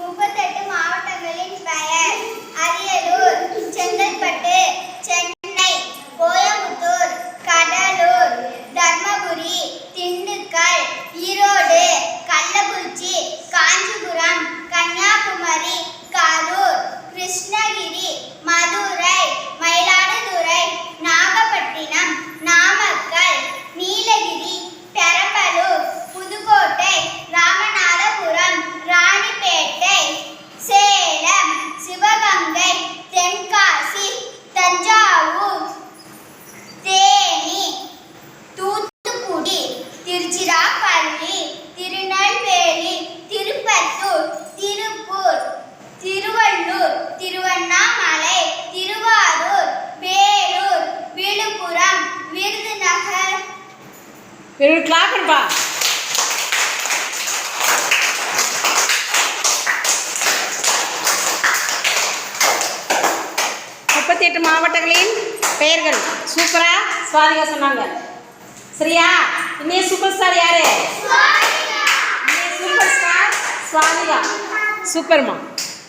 38 மாவட்டங்களின் பெயர்: அரியலூர், செங்கல்பட்டு, சென்னை, கோயம்புத்தூர், கடலூர், தர்மபுரி, திண்டுக்கல், ஈரோடு, கள்ளக்குறிச்சி, காஞ்சிபுரம், கன்னியாகுமரி, கரூர், கிருஷ்ணகிரி, மதுரை, மயிலாடுதுறை, நாகப்பட்டினம், நாமக்கல், நீலகிரி, பெரம்பலூர், புதுக்கோட்டை, ராமநாதபுரம், ராணிப்பேட்டை, சேலம், சிவகங்கை, தென்காசி, தஞ்சாவூர், தேனி, தூத்துக்குடி, திருச்சிராப்பள்ளி, திருநெல்வேலி, திருப்பத்தூர், திருப்பூர், திருவள்ளூர், திருவண்ணாமலை, திருவாரூர், வேலூர், விழுப்புரம், விருதுநகர். கிளாப் பண்ணுப்பா. மாவட்டங்களின் பெயர்கள் சூப்பரா சுவாதிகா சொன்னாங்க. சரியா? இன்னைய சூப்பர் ஸ்டார் யாரு? Super star Swathika. சூப்பர்மா.